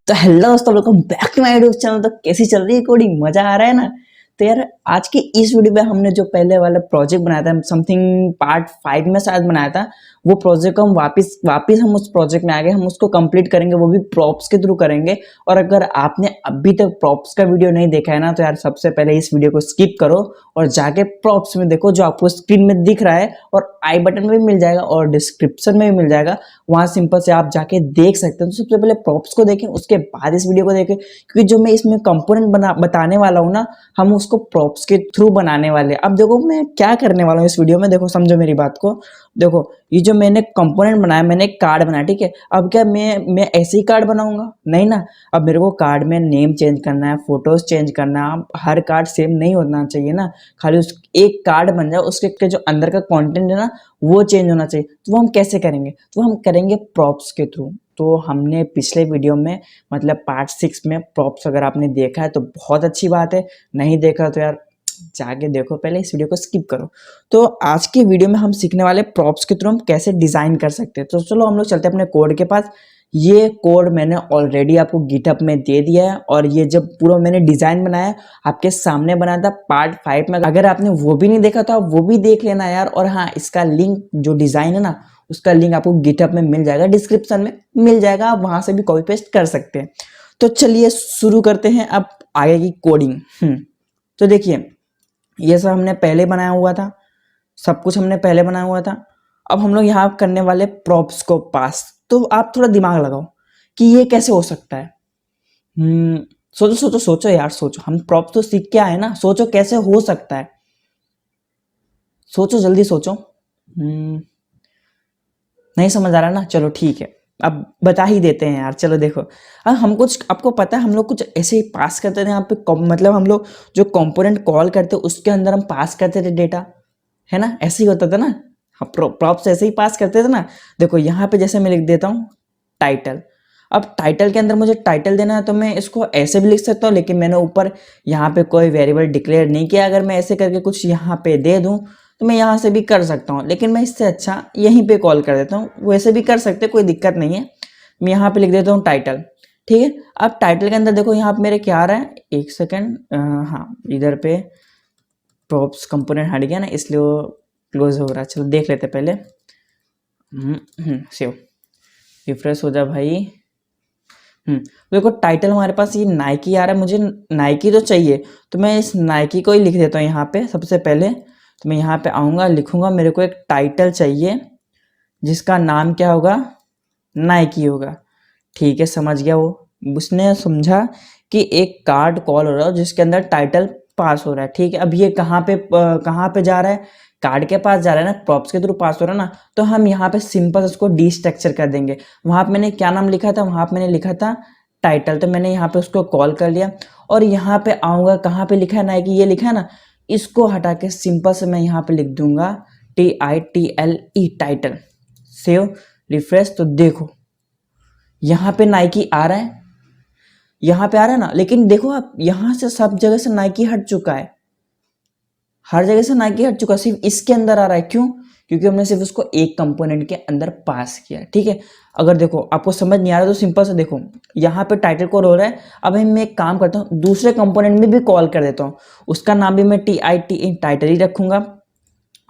तो हेलो दोस्तों, welcome back to my YouTube channel. तो कैसी चल रही है कोडिंग? मजा आ रहा है ना? तो यार आज की इस वीडियो में हमने जो पहले वाला प्रोजेक्ट बनाया था, समथिंग पार्ट 5 में शायद बनाया था, वो प्रोजेक्ट को हम वापस हम उस प्रोजेक्ट में आ गए। हम उसको कंप्लीट करेंगे, वो भी प्रॉप्स के थ्रू करेंगे। और अगर आपने अभी तक प्रॉप्स का वीडियो नहीं देखा है ना, तो यार सबसे पहले इस वीडियो को स्किप करो और जाके प्रॉप्स में देखो, जो आपको स्क्रीन में दिख रहा है और आई बटन में भी मिल जाएगा और डिस्क्रिप्शन में भी मिल जाएगा। वहां सिंपल से आप जाके देख सकते हैं। तो सबसे पहले प्रॉप्स को देखें, उसके बाद इस वीडियो को देखें, क्योंकि जो मैं इसमें कंपोनेंट बताने वाला हूँ ना, हम उसको प्रॉप्स के थ्रू बनाने वाले हैं। अब देखो मैं क्या करने वाला हूँ इस वीडियो में, देखो समझो मेरी बात को। देखो ये जो मैंने कंपोनेंट बनाया, मैंने एक कार्ड बनाया, ठीक है। अब क्या मैं ऐसे ही कार्ड बनाऊंगा? नहीं ना। अब मेरे को कार्ड में नेम चेंज करना है, फोटोज चेंज करना है। हर कार्ड सेम नहीं होना चाहिए ना, खाली उस एक कार्ड बन जाए, उसके जो अंदर का कंटेंट है ना, वो चेंज होना चाहिए। तो वो हम कैसे करेंगे? तो हम करेंगे प्रॉप्स के थ्रू। तो हमने पिछले वीडियो में, मतलब पार्ट 6 में प्रॉप्स अगर आपने देखा है तो बहुत अच्छी बात है, नहीं देखा तो यार जाके देखो, पहले इस वीडियो को स्किप करो। तो आज की वीडियो में हम सीखने वाले प्रॉप्स के थ्रू हम कैसे डिजाइन कर सकते हैं। तो चलो हम लोग चलते हैं अपने कोड के पास। ये कोड मैंने ऑलरेडी आपको गिटहब में दे दिया है, और ये जब पूरा मैंने डिजाइन बनाया आपके सामने बनाया था पार्ट 5 में। अगर आपने वो भी नहीं देखा तो आप वो भी देख लेना यार। और हाँ, इसका लिंक, जो डिजाइन है ना, उसका लिंक आपको गिटहब में मिल जाएगा, डिस्क्रिप्शन में मिल जाएगा, आप वहां से भी कॉपी पेस्ट कर सकते हैं। तो चलिए शुरू करते हैं अब आगे की कोडिंग। तो देखिए, ये सब हमने पहले बनाया हुआ था, सब कुछ हमने पहले बनाया हुआ था। अब हम लोग यहाँ करने वाले प्रॉप्स को पास। तो आप थोड़ा दिमाग लगाओ कि ये कैसे हो सकता है। सोचो सोचो सोचो यार, सोचो। हम प्रॉप्स तो सीख के आए ना, सोचो कैसे हो सकता है। सोचो, जल्दी सोचो। नहीं समझ आ रहा ना? चलो ठीक है, अब बता ही देते हैं यार। चलो देखो, अब हम कुछ, आपको पता है हम लोग कुछ ऐसे ही पास करते थे यहाँ पे, मतलब हम लोग जो कंपोनेंट कॉल करते उसके अंदर हम पास करते थे डेटा, है ना? ऐसे ही होता था ना, हम प्रॉप्स ऐसे ही पास करते थे ना। देखो यहाँ पे जैसे मैं लिख देता हूँ टाइटल। अब टाइटल के अंदर मुझे टाइटल देना है, तो मैं इसको ऐसे भी लिख सकता हूँ, लेकिन मैंने ऊपर यहाँ पे कोई वेरिएबल डिक्लेयर नहीं किया। अगर मैं ऐसे करके कुछ यहाँ पे दे दूँ तो मैं यहाँ से भी कर सकता हूँ, लेकिन मैं इससे अच्छा यहीं पे कॉल कर देता हूँ। वैसे भी कर सकते, कोई दिक्कत नहीं है। मैं यहाँ पे लिख देता हूँ टाइटल, ठीक है। अब टाइटल के अंदर देखो यहाँ पे मेरे क्या आ रहा है, एक सेकेंड, हाँ इधर पे प्रॉप्स कंपोनेंट हट गया ना, इसलिए वो क्लोज हो रहा है। चलो देख लेते पहले। सेव, रिफ्रेश हो जा भाई। देखो टाइटल हमारे पास ये नाइकी आ रहा है, मुझे नाइकी तो चाहिए, तो मैं इस नाइकी को ही लिख देता हूँ यहाँ पे सबसे पहले। तो मैं यहाँ पे आऊँगा, लिखूँगा मेरे को एक टाइटल चाहिए जिसका नाम क्या होगा, नाइकी होगा। ठीक है, समझ गया वो। उसने समझा कि एक कार्ड कॉल हो रहा है जिसके अंदर टाइटल पास हो रहा है, ठीक है। अब ये कहाँ पे जा रहा है? कार्ड के पास जा रहा है ना, प्रॉप्स के थ्रू पास हो रहा है ना। तो हम यहाँ पे सिंपल उसको डी स्ट्रक्चर कर देंगे। वहाँ पे मैंने क्या नाम लिखा था? वहाँ पे मैंने लिखा था टाइटल। तो मैंने यहाँ पे उसको कॉल कर लिया, और यहाँ पे आऊँगा, कहाँ पे लिखा है नाइकी, ये लिखा है ना, इसको हटा के सिंपल से मैं यहाँ पे लिख दूंगा TITLE, टाइटल। Save, refresh. तो देखो यहाँ पे नाइकी आ रहा है, यहाँ पे आ रहा है ना, लेकिन देखो आप यहाँ से सब जगह से नाइकी हट चुका है, हर जगह से नाइकी हट चुका है, सिर्फ इसके अंदर आ रहा है। क्यों? क्योंकि हमने सिर्फ उसको एक कंपोनेंट के अंदर पास किया, ठीक है। अगर देखो आपको समझ नहीं आ रहा तो सिंपल से देखो, यहाँ पे टाइटल कॉल हो रहा है। अब मैं एक काम करता हूँ, दूसरे कंपोनेंट में भी कॉल कर देता हूँ, उसका नाम भी मैं TITE, टाइटल ही रखूंगा।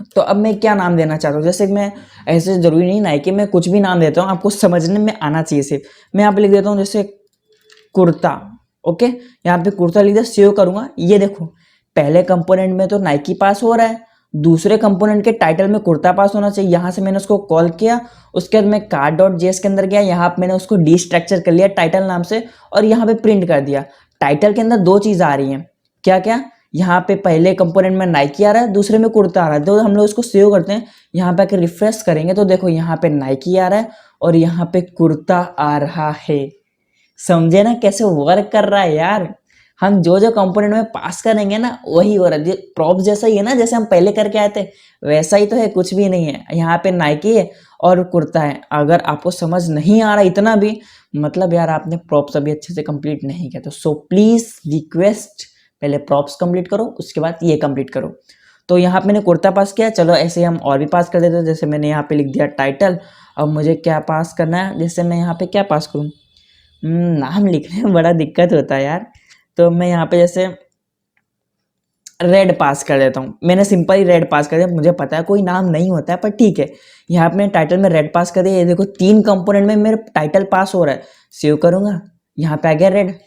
तो अब मैं क्या नाम देना चाहता हूँ, जैसे मैं, ऐसे जरूरी नहीं ना कि मैं कुछ भी नाम देता हूँ, आपको समझने में आना चाहिए सिर्फ। मैं यहाँ पे लिख देता हूँ जैसे कुर्ता, ओके। यहाँ पे कुर्ता लिख दिया, सेव करूंगा। ये देखो पहले कंपोनेंट में तो नाइकी पास हो रहा है, दूसरे कंपोनेंट के टाइटल में कुर्ता पास होना चाहिए। यहाँ से मैंने उसको कॉल किया, उसके बाद मैं कार्ड.js के अंदर गया, यहाँ पे मैंने उसको डी स्ट्रक्चर कर लिया टाइटल नाम से, और यहाँ पे प्रिंट कर दिया। टाइटल के अंदर दो चीज आ रही है, क्या क्या? यहाँ पे पहले कंपोनेंट में नाइकी आ रहा है, दूसरे में कुर्ता आ रहा है। तो हम लोग इसको सेव करते हैं, यहाँ पे आकर रिफ्रेश करेंगे तो देखो यहाँ पे नाइकी आ रहा है और यहाँ पे कुर्ता आ रहा है। समझे ना कैसे वर्क कर रहा है यार? हम जो जो कंपोनेंट में पास करेंगे ना वही हो रहा है। प्रॉप जैसा ही है ना, जैसे हम पहले करके आए थे वैसा ही तो है, कुछ भी नहीं है। यहाँ पे नाइकी है और कुर्ता है। अगर आपको समझ नहीं आ रहा इतना भी, मतलब यार आपने प्रॉप्स अभी अच्छे से कंप्लीट नहीं किया। तो सो प्लीज रिक्वेस्ट, पहले प्रॉप्स कंप्लीट करो, उसके बाद ये कंप्लीट करो। तो यहाँ पे मैंने कुर्ता पास किया, चलो ऐसे हम और भी पास कर देते हैं। जैसे मैंने यहाँ पे लिख दिया टाइटल। अब मुझे क्या पास करना है, जैसे मैं यहाँ पे क्या पास करूँ, नाम लिखने में बड़ा दिक्कत होता है यार। तो मैं यहाँ पे जैसे रेड पास कर देता हूँ, मैंने सिंपल ही रेड पास कर दिया, मुझे पता है कोई नाम नहीं होता है पर ठीक है। यहाँ पे मैंने टाइटल में रेड पास कर दिया, ये देखो 3 कंपोनेंट में मेरा टाइटल पास हो रहा है। सेव करूँगा, यहाँ पे आ गया रेड,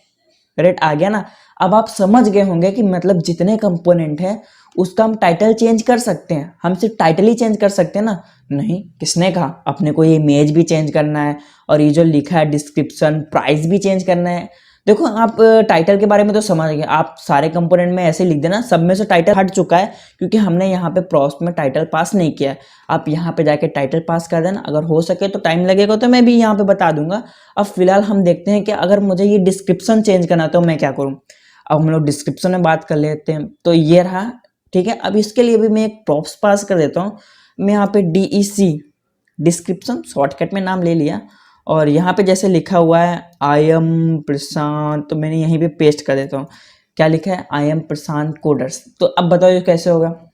रेड आ गया ना। अब आप समझ गए होंगे कि मतलब जितने कंपोनेंट है उसका हम टाइटल चेंज कर सकते हैं, हम सिर्फ टाइटल ही चेंज कर सकते हैं ना? नहीं, किसने कहा? अपने को ये इमेज भी चेंज करना है और ये जो लिखा है डिस्क्रिप्शन, प्राइस भी चेंज करना है। देखो आप टाइटल के बारे में तो समझ गए, आप सारे कंपोनेंट में ऐसे लिख देना, सब में से टाइटल हट चुका है क्योंकि हमने यहाँ पे प्रोस्ट में टाइटल पास नहीं किया है। आप यहाँ पे जाके टाइटल पास कर देना, अगर हो सके तो टाइम लगेगा तो मैं भी यहाँ पे बता दूंगा। अब फिलहाल हम देखते हैं कि अगर मुझे ये डिस्क्रिप्शन चेंज करना तो मैं क्या करूँ। अब हम लोग डिस्क्रिप्शन में बात कर लेते हैं, तो ये रहा, ठीक है। अब इसके लिए भी मैं एक प्रॉप्स पास कर देता हूँ। मैं यहाँ पे DEC डिस्क्रिप्शन शॉर्टकट में नाम ले लिया और यहाँ पे जैसे लिखा हुआ है आई एम प्रशांत, तो मैंने यहीं पे पेस्ट कर देता हूँ। क्या लिखा है? I am Prashant coders. तो अब बताओ ये कैसे होगा?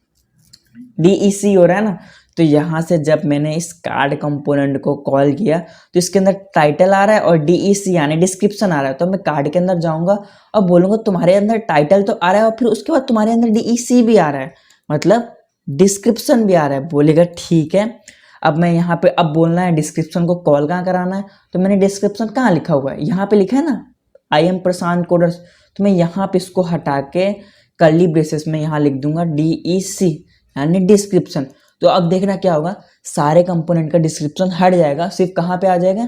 DEC हो रहा है ना। तो यहाँ से जब मैंने इस कार्ड कंपोनेंट को कॉल किया तो इसके अंदर टाइटल आ रहा है और DEC यानी डिस्क्रिप्शन आ रहा है। तो मैं कार्ड के अंदर जाऊँगा और बोलूँगा तुम्हारे अंदर टाइटल तो आ रहा है और फिर उसके बाद तुम्हारे अंदर DEC भी आ रहा है, मतलब डिस्क्रिप्शन भी आ रहा है। बोलेगा ठीक है। अब मैं यहाँ पे अब बोलना है डिस्क्रिप्शन को कॉल कहाँ कराना है, तो मैंने डिस्क्रिप्शन कहाँ लिखा हुआ है, यहाँ पे लिखा है ना आई एम प्रशांत कोडर्स। तो मैं यहाँ पे इसको हटा के कर्ली ब्रेसेस में यहाँ लिख दूंगा DEC यानी डिस्क्रिप्शन। तो अब देखना क्या होगा, सारे कंपोनेंट का डिस्क्रिप्शन हट जाएगा, सिर्फ कहाँ पे आ जाएगा?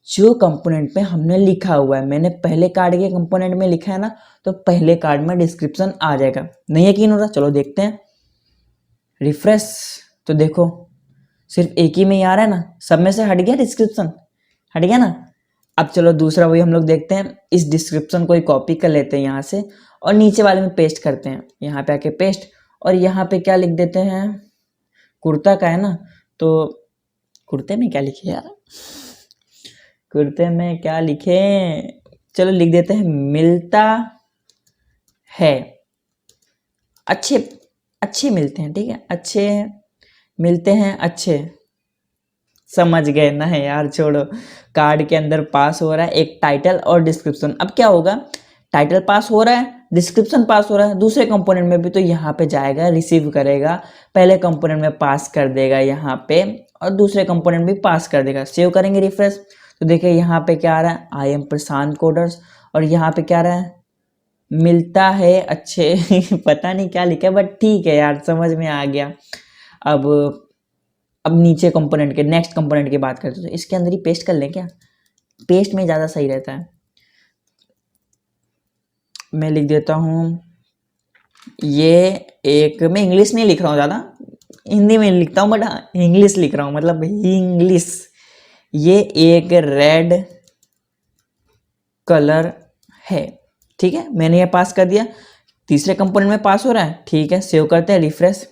जो कंपोनेंट पे हमने लिखा हुआ है। मैंने पहले कार्ड के कंपोनेंट में लिखा है ना, तो पहले कार्ड में डिस्क्रिप्शन आ जाएगा। नहीं यकीन हो रहा? चलो देखते हैं, रिफ्रेश। तो देखो सिर्फ एक ही में ही आ रहा है ना, सब में से हट गया डिस्क्रिप्शन, हट गया ना। अब चलो दूसरा वही हम लोग देखते हैं। इस डिस्क्रिप्शन को ही कॉपी कर लेते हैं यहाँ से और नीचे वाले में पेस्ट करते हैं। यहाँ पे आके पेस्ट और यहाँ पे क्या लिख देते हैं, कुर्ता का है ना, तो कुर्ते में क्या लिखे यार, कुर्ते में क्या लिखे, चलो लिख देते हैं मिलता है, अच्छे अच्छे मिलते हैं, ठीक है, अच्छे मिलते हैं, अच्छे। समझ गए ना? है यार, छोड़ो। कार्ड के अंदर पास हो रहा है एक टाइटल और डिस्क्रिप्शन। अब क्या होगा, टाइटल पास हो रहा है, डिस्क्रिप्शन पास हो रहा है, दूसरे कंपोनेंट में भी तो यहाँ पे जाएगा, रिसीव करेगा, पहले कंपोनेंट में पास कर देगा यहाँ पे और दूसरे कंपोनेंट भी पास कर देगा। सेव करेंगे, रिफ्रेश, तो देखिए यहाँ पे क्या आ रहा है, आई एम प्रशांत कोडर्स, और यहाँ पे क्या आ रहा है, मिलता है अच्छे पता नहीं क्या लिखा है बट ठीक है यार, समझ में आ गया। अब नीचे कंपोनेंट के नेक्स्ट कंपोनेंट की बात करते हैं, तो इसके अंदर ही पेस्ट कर लें क्या? पेस्ट में ज़्यादा सही रहता है। मैं लिख देता हूँ ये एक, मैं इंग्लिश नहीं लिख रहा हूँ ज़्यादा, हिंदी में लिखता हूँ बट इंग्लिश लिख रहा हूँ, मतलब इंग्लिश। ये एक रेड कलर है, ठीक है, मैंने ये पास कर दिया, तीसरे कंपोनेंट में पास हो रहा है, ठीक है। सेव करते हैं, रिफ्रेश,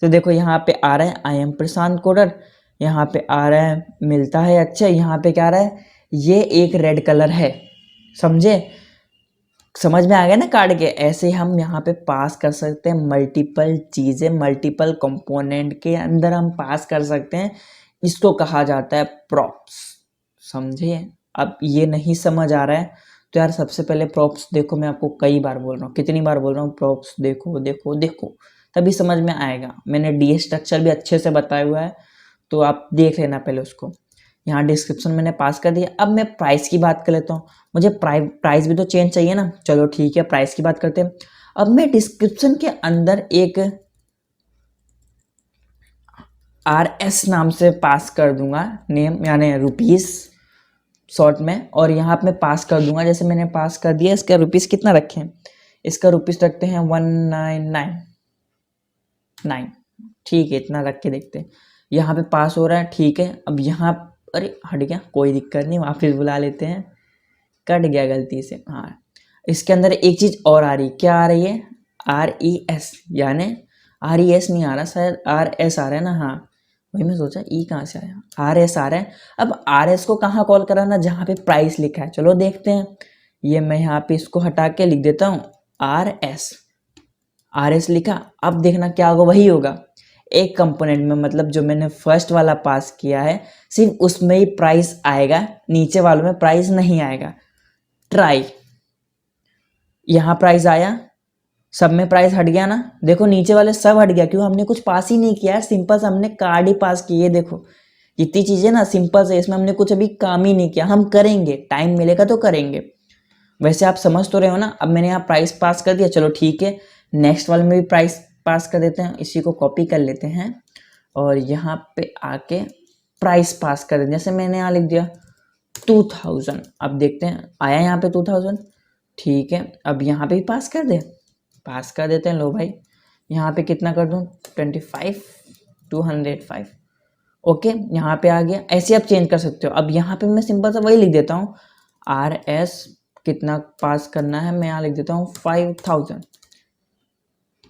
तो देखो यहाँ पे आ रहा है आई एम प्रशांत कोडर, यहाँ पे आ रहा है मिलता है अच्छा, यहाँ पे क्या आ रहा है, ये एक रेड कलर है। समझे? समझ में आ गया ना कार्ड के? ऐसे ही हम यहाँ पे पास कर सकते हैं मल्टीपल चीज़ें, मल्टीपल कंपोनेंट के अंदर हम पास कर सकते हैं। इसको कहा जाता है प्रॉप्स। समझे? अब ये नहीं समझ आ रहा है तो यार सबसे पहले प्रॉप्स देखो, मैं आपको कई बार बोल रहा हूँ, कितनी बार बोल रहा हूँ, प्रॉप्स देखो देखो देखो, तभी समझ में आएगा। मैंने डी स्ट्रक्चर भी अच्छे से बताया हुआ है, तो आप देख लेना पहले उसको। यहाँ डिस्क्रिप्शन मैंने पास कर दिया। अब मैं प्राइस की बात कर लेता हूँ, मुझे प्राइस भी तो चेंज चाहिए ना। चलो ठीक है, प्राइस की बात करते हैं। अब मैं डिस्क्रिप्शन के अंदर एक RS नाम से पास कर दूंगा, नेम यानी रुपीस शॉर्ट में, और यहाँ पे मैं पास कर दूंगा, जैसे मैंने पास कर दिया। इसका रुपीस कितना रखें, इसका रुपीस रखते हैं 1999, ठीक है, इतना रख के देखते हैं। यहाँ पे पास हो रहा है, ठीक है। अब यहाँ, अरे हट गया, कोई दिक्कत नहीं, वापस बुला लेते हैं, कट गया गलती से। हाँ, इसके अंदर एक चीज़ और आ रही, क्या आ रही है, RES, यानी RES नहीं आ रहा, शायद RS आ रहा है ना। हाँ, वही मैं सोचा ई कहाँ से आया, RS आ रहा है। अब RS को कहाँ कॉल कराना, जहाँ पे प्राइस लिखा है। चलो देखते हैं, ये मैं यहाँ पे इसको हटा के लिख देता हूँ RS लिखा। अब देखना क्या होगा, वही होगा, एक कंपोनेंट में, मतलब जो मैंने फर्स्ट वाला पास किया है सिर्फ उसमें ही प्राइस आएगा, नीचे वालों में प्राइस नहीं आएगा। ट्राई, यहाँ प्राइस आया, सब में प्राइस हट गया ना, देखो नीचे वाले सब हट गया, क्यों? हमने कुछ पास ही नहीं किया है, सिंपल से हमने कार्ड ही पास किए। देखो जितनी चीजें ना सिंपल से, इसमें हमने कुछ अभी काम ही नहीं किया, हम करेंगे, टाइम मिलेगा तो करेंगे। वैसे आप समझ तो रहे हो ना। अब मैंने यहाँ प्राइस पास कर दिया, चलो ठीक है, नेक्स्ट वाले में भी प्राइस पास कर देते हैं, इसी को कॉपी कर लेते हैं और यहाँ पे आके प्राइस पास कर देते हैं। जैसे मैंने यहाँ लिख दिया 2000, अब देखते हैं आया यहाँ पे 2000, ठीक है। अब यहाँ पे भी पास कर दे, पास कर देते हैं। लो भाई, यहाँ पे कितना कर दूँ, 25, 205, ओके, यहाँ पे आ गया। ऐसे आप चेंज कर सकते हो। अब यहाँ पे मैं सिंपल सा वही लिख देता हूँ, RS कितना पास करना है, मैं यहाँ लिख देता हूँ 5000।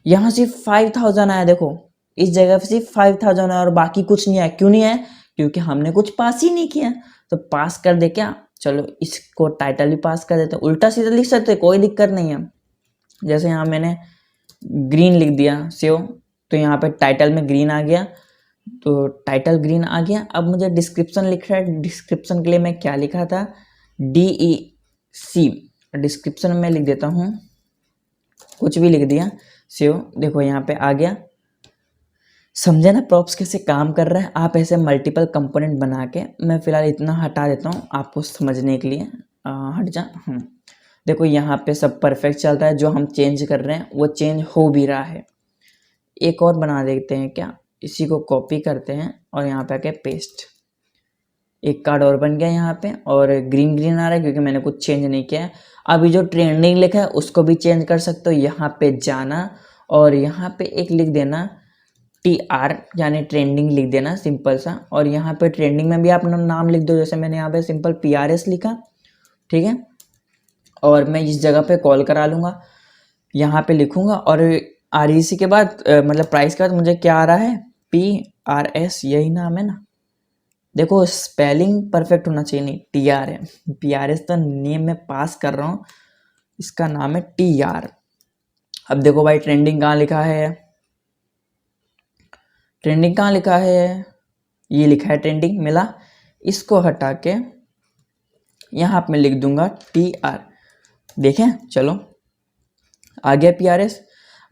यहाँ सिर्फ 5000 आया, देखो इस जगह पे सिर्फ 5000 आया और बाकी कुछ नहीं आया। क्यों नहीं आया? क्योंकि हमने कुछ पास ही नहीं किया। तो पास कर दे क्या, चलो इसको टाइटल भी पास कर देते, उल्टा सीधा लिख सकते, कोई दिक्कत नहीं है। जैसे यहाँ मैंने ग्रीन लिख दिया सेव, तो यहाँ पे टाइटल में ग्रीन आ गया, तो टाइटल ग्रीन आ गया। अब मुझे डिस्क्रिप्शन लिख रहा है, डिस्क्रिप्शन के लिए मैं क्या लिखा था, DEC, डिस्क्रिप्शन में लिख देता हूँ, कुछ भी लिख दिया, सेव। देखो यहाँ पे आ गया, समझे ना प्रॉप्स कैसे काम कर रहा है। आप ऐसे मल्टीपल कंपोनेंट बना के, मैं फिलहाल इतना हटा देता हूँ आपको समझने के लिए, हट जा। देखो यहाँ पे सब परफेक्ट चल रहा है, जो हम चेंज कर रहे हैं वो चेंज हो भी रहा है। एक और बना देते हैं क्या, इसी को कॉपी करते हैं और यहाँ पे आके पेस्ट, एक कार्ड और बन गया यहाँ पे, और ग्रीन ग्रीन आ रहा है क्योंकि मैंने कुछ चेंज नहीं किया है। अभी जो ट्रेंडिंग लिखा है उसको भी चेंज कर सकते हो, यहाँ पे जाना और यहाँ पे एक लिख देना TR, यानी ट्रेंडिंग लिख देना सिंपल सा, और यहाँ पे ट्रेंडिंग में भी आप नाम लिख दो, जैसे मैंने यहाँ पे सिंपल PRS लिखा, ठीक है। और मैं इस जगह पे कॉल करा लूँगा, यहाँ पे लिखूँगा, और REC के बाद मतलब प्राइस के बाद मुझे क्या आ रहा है, PRS, यही नाम है ना। देखो स्पेलिंग परफेक्ट होना चाहिए, नहीं TR है, PRS तो नेम में पास कर रहा हूँ, इसका नाम है TR। अब देखो भाई ट्रेंडिंग कहाँ लिखा है, ट्रेंडिंग कहाँ लिखा है, ये लिखा है ट्रेंडिंग, मिला। इसको हटा के यहाँ पे मैं लिख दूंगा TR, देखें, चलो आ गया PRS।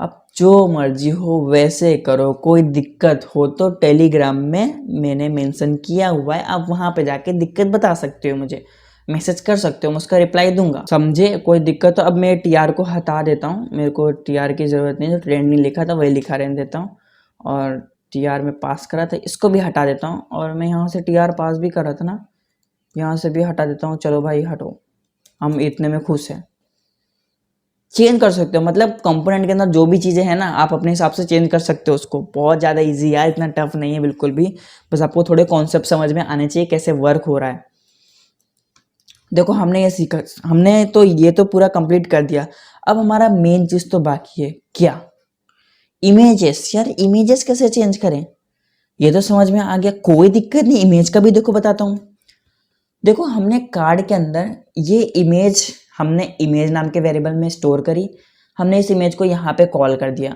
अब जो मर्जी हो वैसे करो, कोई दिक्कत हो तो टेलीग्राम में मैंने मेंशन किया हुआ है, आप वहाँ पे जाके दिक्कत बता सकते हो, मुझे मैसेज कर सकते हो, मैं उसका रिप्लाई दूंगा, समझे। कोई दिक्कत तो अब मैं TR को हटा देता हूँ, मेरे को TR की ज़रूरत नहीं, जो ट्रेंडिंग लिखा था वही लिखा रहने देता हूँ, और TR में पास करा था इसको भी हटा देता हूँ, और मैं यहाँ से TR पास भी करा था ना, यहाँ से भी हटा देता हूँ। चलो भाई हटो, हम इतने में खुश हैं। चेंज कर सकते हो, मतलब कंपोनेंट के अंदर जो भी चीज़ें हैं ना, आप अपने हिसाब से चेंज कर सकते हो उसको। बहुत ज़्यादा इजी है, इतना टफ नहीं है बिल्कुल भी, बस आपको थोड़े कॉन्सेप्ट समझ में आने चाहिए कैसे वर्क हो रहा है। देखो हमने ये सीखा, हमने तो ये तो पूरा कंप्लीट कर दिया। अब हमारा मेन चीज़ तो बाकी है, क्या, इमेजेस। यार इमेजेस कैसे चेंज करें, ये तो समझ में आ गया, कोई दिक्कत नहीं। इमेज का भी देखो बताता हूँ। देखो हमने कार्ड के अंदर ये इमेज, हमने इमेज नाम के वेरिएबल में स्टोर करी, हमने इस इमेज को यहाँ पे कॉल कर दिया।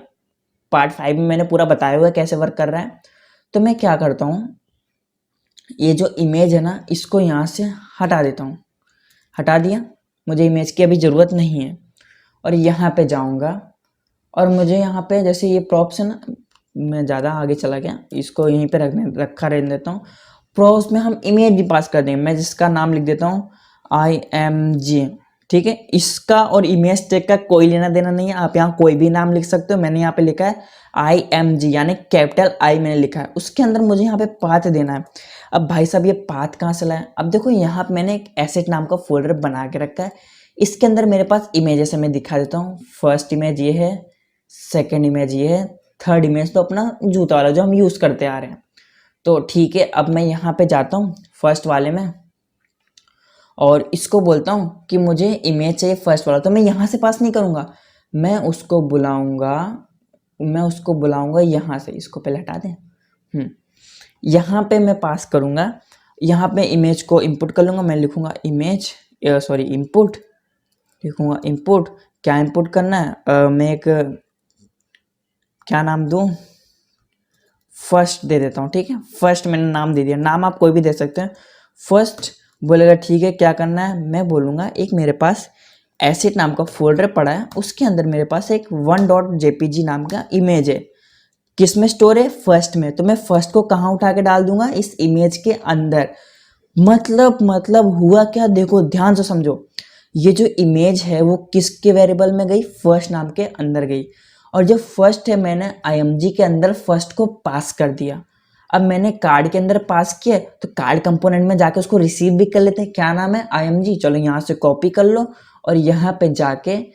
पार्ट 5 में मैंने पूरा बताया हुआ है कैसे वर्क कर रहा है। तो मैं क्या करता हूँ, ये जो इमेज है ना, इसको यहाँ से हटा देता हूँ, हटा दिया, मुझे इमेज की अभी ज़रूरत नहीं है। और यहाँ पे जाऊँगा और मुझे यहाँ पे जैसे ये प्रॉप्स है ना, मैं ज़्यादा आगे चला गया, इसको यहीं पे रखा रहने देता हूँ। प्रॉप्स में हम इमेज भी पास कर देंगे, मैं जिसका नाम लिख देता हूँ IMG, ठीक है। इसका और इमेज टैग का कोई लेना देना नहीं है, आप यहाँ कोई भी नाम लिख सकते हो। मैंने यहाँ पे लिखा है IMG, यानी कैपिटल I मैंने लिखा है, उसके अंदर मुझे यहाँ पे पाथ देना है। अब भाई साहब ये पाथ कहाँ से लाए, अब देखो यहाँ पे मैंने एक एसेट नाम का फोल्डर बना के रखा है, इसके अंदर मेरे पास इमेजेस है, मैं दिखा देता हूँ। फर्स्ट इमेज ये है, सेकेंड इमेज ये है, थर्ड इमेज तो अपना जूता वाला जो हम यूज़ करते आ रहे हैं। तो ठीक है, अब मैं यहाँ पे जाता हूँ फर्स्ट वाले में और इसको बोलता हूँ कि मुझे इमेज चाहिए फर्स्ट वाला। तो मैं यहाँ से पास नहीं करूँगा, मैं उसको बुलाऊँगा यहाँ से, इसको पहले हटा दें। यहाँ पे मैं पास करूँगा, यहाँ पे इमेज को इनपुट कर लूँगा, मैं लिखूँगा इमेज, सॉरी इनपुट, लिखूँगा इनपुट। क्या इनपुट करना है, मैं एक क्या नाम दूँ, फर्स्ट दे देता हूँ, ठीक है। फर्स्ट मैंने नाम दे दिया, नाम आप कोई भी दे सकते हैं। फर्स्ट बोलेगा ठीक है, क्या करना है, मैं बोलूँगा एक मेरे पास एसेट नाम का फोल्डर पड़ा है, उसके अंदर मेरे पास एक 1.jpg नाम का इमेज है। किस में स्टोर है? फर्स्ट में। तो मैं फर्स्ट को कहाँ उठा के डाल दूंगा? इस इमेज के अंदर। मतलब हुआ क्या, देखो ध्यान से समझो। ये जो इमेज है वो किसके वेरिएबल में गई? फर्स्ट नाम के अंदर गई। और जो फर्स्ट है मैंने img के अंदर फर्स्ट को पास कर दिया। अब मैंने कार्ड के अंदर पास किया तो कार्ड कंपोनेंट में जाके उसको रिसीव भी कर लेते हैं। क्या नाम है? img। चलो यहाँ से कॉपी कर लो और यहाँ पे जाके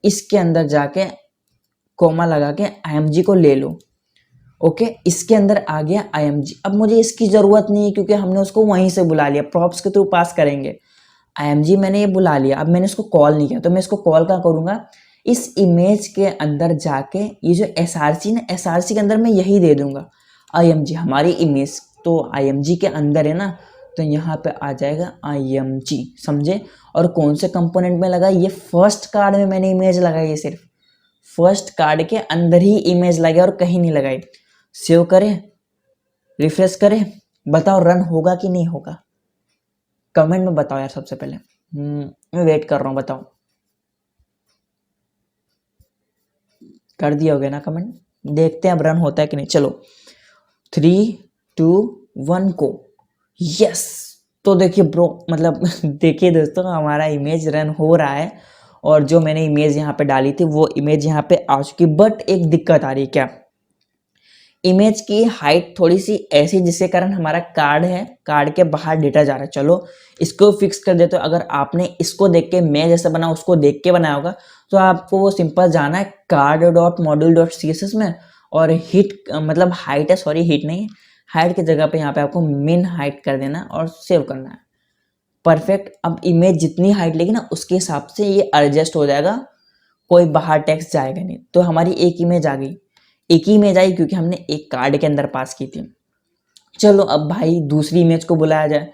इसके अंदर जाके कोमा लगा के img को ले लो। ओके, इसके अंदर आ गया img। अब मुझे इसकी ज़रूरत नहीं है क्योंकि हमने उसको वहीं से बुला लिया, प्रॉप्स के थ्रू पास करेंगे। img मैंने ये बुला लिया, अब मैंने इसको कॉल नहीं किया, तो मैं इसको कॉल क्या करूँगा? इस इमेज के अंदर जाके ये जो src ना, src के अंदर मैं यही दे दूंगा img। हमारी इमेज तो img के अंदर है ना, तो यहाँ पे आ जाएगा img, समझे। और कौन से कंपोनेंट में लगा? ये फर्स्ट कार्ड में मैंने इमेज लगाई है, सिर्फ फर्स्ट कार्ड के अंदर ही इमेज लगाई और कहीं नहीं लगाई। सेव करें, रिफ्रेश करें, बताओ रन होगा कि नहीं होगा? कमेंट में बताओ यार सबसे पहले। मैं वेट कर रहा हूँ, बताओ। कर दिया होगा ना कमेंट? देखते हैं अब रन होता है कि नहीं। चलो 3 2 1 को। यस, तो देखिए ब्रो, मतलब देखिए दोस्तों, हमारा इमेज रन हो रहा है और जो मैंने इमेज यहाँ पे डाली थी वो इमेज यहाँ पे आ चुकी। बट एक दिक्कत आ रही है। क्या? इमेज की हाइट थोड़ी सी ऐसी जिसके कारण हमारा कार्ड है, कार्ड के बाहर डेटा जा रहा है। चलो इसको फिक्स कर देते हो। अगर आपने इसको देख के, मैं जैसा बना उसको देख के बनाया होगा, तो आपको वो सिंपल जाना है card.module.css में और हिट, मतलब हाइट है, सॉरी हिट नहीं, हाइट की जगह पे यहाँ पे आपको मिन हाइट कर देना और सेव करना है। परफेक्ट। अब इमेज जितनी हाइट लेगी ना उसके हिसाब से ये एडजस्ट हो जाएगा, कोई बाहर टेक्स्ट जाएगा नहीं। तो हमारी एक इमेज आ गई, एक ही इमेज आई क्योंकि हमने एक कार्ड के अंदर पास की थी। चलो अब भाई दूसरी इमेज को बुलाया जाए।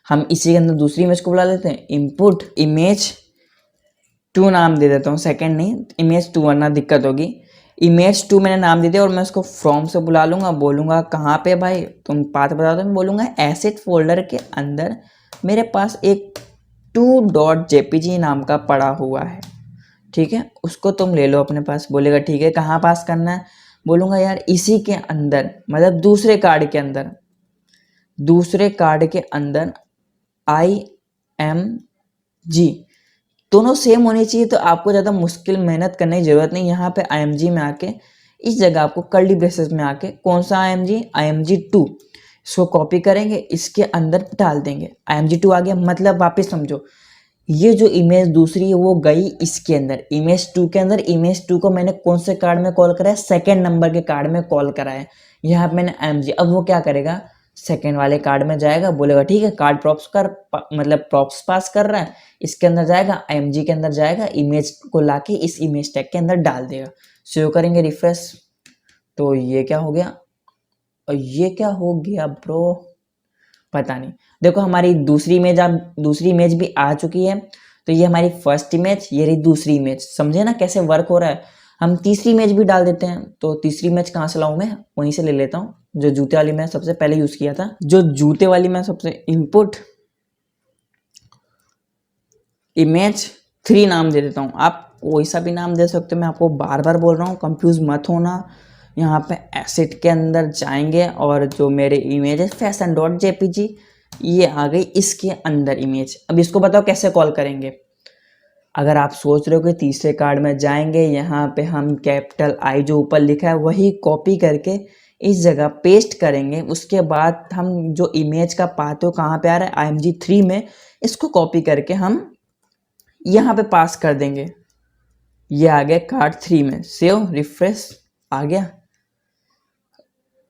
हम इसी के अंदर दूसरी इमेज को बुला लेते हैं। इनपुट इमेज 2 नाम दे देता हूँ, सेकंड नहीं, इमेज 2 वरना दिक्कत होगी। इमेज 2 मैंने नाम दे दिया और मैं उसको फ्रॉम से बुला लूँगा। बोलूँगा कहाँ पे भाई, तुम बात बता दो। मैं बोलूँगा एसेट फोल्डर के अंदर मेरे पास एक 2.jpg नाम का पड़ा हुआ है, ठीक है, उसको तुम ले लो अपने पास। बोलेगा ठीक है, कहाँ पास करना है? बोलूँगा यार इसी के अंदर, मतलब दूसरे कार्ड के अंदर, दूसरे कार्ड के अंदर img। दोनों सेम होनी चाहिए, तो आपको ज़्यादा मुश्किल मेहनत करने की ज़रूरत नहीं। यहाँ पे img में आके इस जगह आपको कर्ली ब्रेसेस में आके कौन सा img 2, इसको कॉपी करेंगे, इसके अंदर डाल देंगे। img 2 आ गया। मतलब वापस समझो, ये जो इमेज दूसरी है वो गई इसके अंदर, इमेज 2 के अंदर। इमेज 2 को मैंने कौन से कार्ड में कॉल करा है? सेकेंड नंबर के कार्ड में कॉल करा है। यहाँ पे मैंने img। अब वो क्या करेगा? सेकेंड वाले कार्ड में जाएगा, बोलेगा ठीक है, कार्ड प्रॉप्स कर, मतलब प्रॉप्स पास कर रहा है, इसके अंदर जाएगा, img के अंदर जाएगा, इमेज को लाके इस इमेज टैग के अंदर डाल देगा। सेव करेंगे, रिफ्रेश, तो ये क्या हो गया? और ये क्या हो गया ब्रो? पता नहीं। देखो हमारी दूसरी इमेज भी आ चुकी है। तो ये हमारी फर्स्ट इमेज, ये रही दूसरी इमेज। समझे ना कैसे वर्क हो रहा है? हम तीसरी इमेज भी डाल देते हैं। तो तीसरी इमेज कहाँ से लाऊं? मैं वहीं से ले लेता हूँ, जो जूते वाली मैं सबसे पहले यूज किया था, जो जूते वाली मैं सबसे। इनपुट इमेज 3 नाम दे देता हूँ। आप कोई सा भी नाम दे सकते हो, मैं आपको बार बार बोल रहा हूँ, कंफ्यूज मत होना। यहाँ पे एसेट के अंदर जाएंगे और जो मेरे इमेज है fashion.jpg, ये आ गई इसके अंदर इमेज। अब इसको बताओ कैसे कॉल करेंगे? अगर आप सोच रहे हो कि तीसरे कार्ड में जाएंगे, यहाँ पे हम कैपिटल आई जो ऊपर लिखा है वही कॉपी करके इस जगह पेस्ट करेंगे। उसके बाद हम जो इमेज का पाथ है कहाँ पे आ रहा है? img 3 में। इसको कॉपी करके हम यहाँ पे पास कर देंगे। ये आ गया कार्ड 3 में। सेव, रिफ्रेश, आ गया।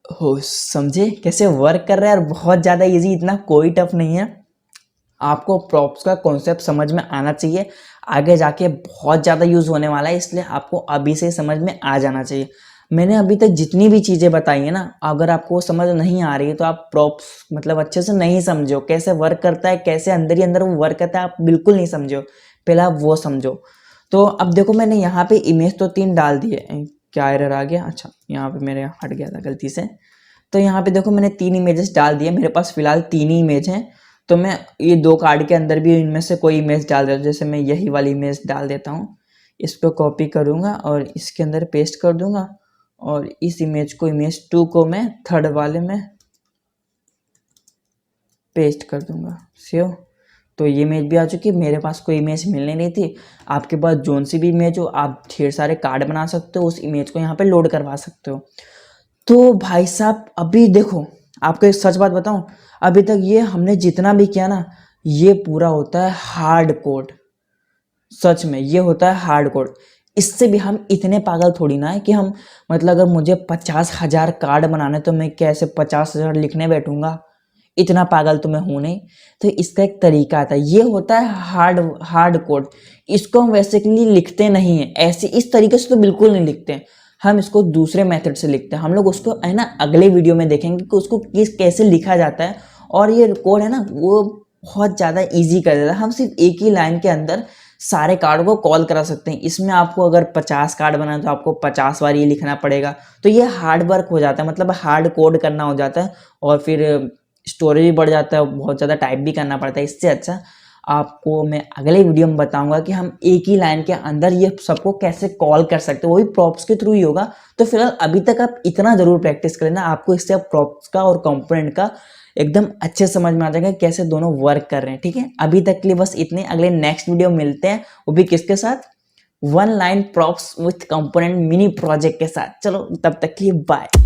हो, समझे कैसे वर्क कर रहा है? और बहुत ज़्यादा इजी, इतना कोई टफ नहीं है। आपको प्रॉप्स का कॉन्सेप्ट समझ में आना चाहिए, आगे जाके बहुत ज़्यादा यूज़ होने वाला है, इसलिए आपको अभी से समझ में आ जाना चाहिए। मैंने अभी तक जितनी भी चीज़ें बताई है ना, अगर आपको समझ नहीं आ रही है तो आप प्रॉप्स मतलब अच्छे से नहीं समझो, कैसे वर्क करता है, कैसे अंदर ही अंदर वो वर्क करता है, आप बिल्कुल नहीं समझो। पहले आप वो समझो। तो अब देखो मैंने यहाँ पे इमेज तो 3 डाल दिए। क्या एरर आ गया? अच्छा, यहाँ पे मेरे हट गया था गलती से। तो यहाँ पे देखो मैंने 3 इमेजेस डाल दिए, मेरे पास फिलहाल 3 ही इमेज हैं। तो मैं ये 2 कार्ड के अंदर भी इनमें से कोई इमेज डाल देता हूँ। जैसे मैं यही वाली इमेज डाल देता हूँ, इसको कॉपी करूँगा और इसके अंदर पेस्ट कर दूंगा, और इस इमेज को, इमेज 2 को मैं थर्ड वाले में पेस्ट कर दूंगा। सेव। तो ये इमेज भी आ चुकी है। मेरे पास कोई इमेज मिलने नहीं थी। आपके पास जोन सी भी इमेज हो, आप ढेर सारे कार्ड बना सकते हो, उस इमेज को यहाँ पे लोड करवा सकते हो। तो भाई साहब अभी देखो, आपको एक सच बात बताऊं, अभी तक ये हमने जितना भी किया ना, ये पूरा होता है हार्ड कोड। सच में ये होता है हार्ड कोड। इससे भी हम इतने पागल थोड़ी ना है कि हम, मतलब अगर मुझे 50,000 कार्ड बनाने तो मैं कैसे 50,000 लिखने बैठूंगा, इतना पागल तो मैं हूं नहीं। तो इसका एक तरीका आता है, ये होता है हार्ड कोड। इसको हम वैसे के लिए लिखते नहीं है ऐसे, इस तरीके से तो बिल्कुल नहीं लिखते हैं। हम इसको दूसरे मेथड से लिखते हैं। हम लोग उसको है ना अगले वीडियो में देखेंगे कि उसको कैसे लिखा जाता है। और ये कोड है ना वो बहुत ज़्यादा इजी कर देता है। हम सिर्फ एक ही लाइन के अंदर सारे कार्ड को कॉल करा सकते हैं। इसमें आपको अगर 50 कार्ड बनाए तो आपको 50 बार ये लिखना पड़ेगा। तो ये हार्ड वर्क हो जाता है, मतलब हार्ड कोड करना हो जाता है, और फिर स्टोरेज भी बढ़ जाता है, बहुत ज़्यादा टाइप भी करना पड़ता है। इससे अच्छा आपको मैं अगले वीडियो में बताऊंगा कि हम एक ही लाइन के अंदर ये सबको कैसे कॉल कर सकते हैं, वो भी प्रॉप्स के थ्रू ही होगा। तो फिलहाल अभी तक आप इतना ज़रूर प्रैक्टिस कर लेना, आपको इससे प्रॉप्स का और कंपोनेंट का एकदम अच्छे समझ में आ जाएगा कैसे दोनों वर्क कर रहे हैं। ठीक है, अभी तक के लिए बस इतने। अगले नेक्स्ट वीडियो मिलते हैं, वो भी किसके साथ, 1 line props with component mini project के साथ। चलो तब तक के लिए बाय।